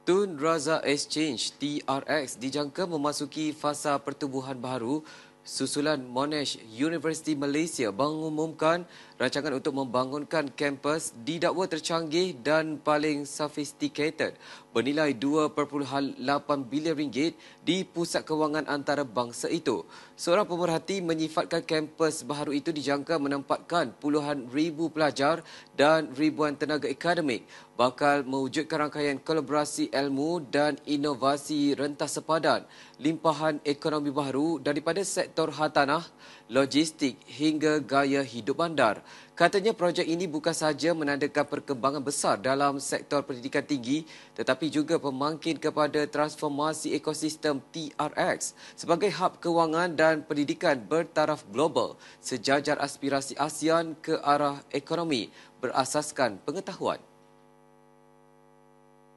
Tun Razak Exchange (TRX) dijangka memasuki fasa pertubuhan baru susulan Monash University Malaysia mengumumkan rancangan untuk membangunkan kampus didakwa tercanggih dan paling sophisticated bernilai 2.8 bilion ringgit di pusat kewangan antarabangsa itu. Seorang pemerhati menyifatkan kampus baru itu dijangka menempatkan puluhan ribu pelajar dan ribuan tenaga akademik, bakal mewujudkan rangkaian kolaborasi ilmu dan inovasi rentas sepadan, limpahan ekonomi baru daripada sektor hartanah, logistik hingga gaya hidup bandar. Katanya projek ini bukan sahaja menandakan perkembangan besar dalam sektor pendidikan tinggi tetapi juga pemangkin kepada transformasi ekosistem TRX sebagai hub kewangan dan pendidikan bertaraf global sejajar aspirasi ASEAN ke arah ekonomi berasaskan pengetahuan.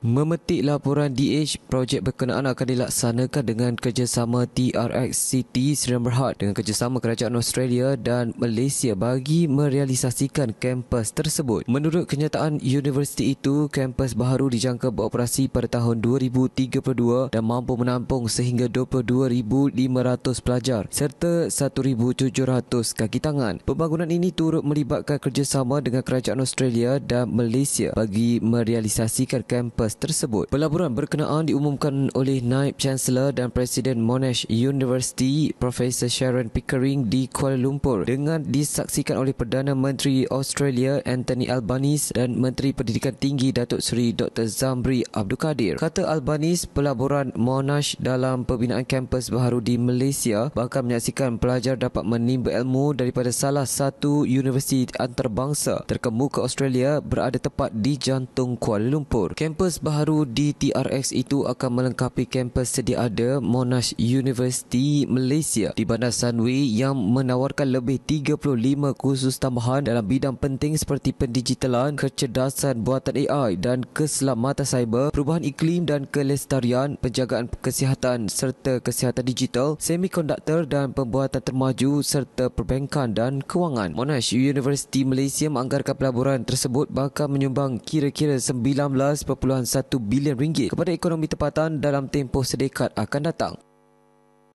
Memetik laporan DH, projek berkenaan akan dilaksanakan dengan kerjasama TRX City Sdn Bhd dengan kerjasama kerajaan Australia dan Malaysia bagi merealisasikan kampus tersebut. Menurut kenyataan universiti itu, kampus baru dijangka beroperasi pada tahun 2032 dan mampu menampung sehingga 22,500 pelajar serta 1,700 kaki tangan. Pembangunan ini turut melibatkan kerjasama dengan kerajaan Australia dan Malaysia bagi merealisasikan kampus tersebut. Pelaburan berkenaan diumumkan oleh Naib Chancellor dan Presiden Monash University Profesor Sharon Pickering di Kuala Lumpur dengan disaksikan oleh Perdana Menteri Australia Anthony Albanese dan Menteri Pendidikan Tinggi Datuk Seri Dr. Zamri Abdul Kadir. Kata Albanese, pelaburan Monash dalam pembinaan kampus baru di Malaysia bakal menyaksikan pelajar dapat menimba ilmu daripada salah satu universiti antarabangsa terkemuka Australia berada tepat di jantung Kuala Lumpur. Kampus baru di TRX itu akan melengkapi kampus sedia ada Monash University Malaysia di Bandar Sunway yang menawarkan lebih 35 kursus tambahan dalam bidang penting seperti pendigitalan, kecerdasan buatan AI dan keselamatan cyber, perubahan iklim dan kelestarian, penjagaan kesihatan serta kesihatan digital, semikonduktor dan pembuatan termaju serta perbankan dan kewangan. Monash University Malaysia menganggarkan pelaburan tersebut bakal menyumbang kira-kira 19.1 bilion ringgit kepada ekonomi tempatan dalam tempoh sedekat akan datang.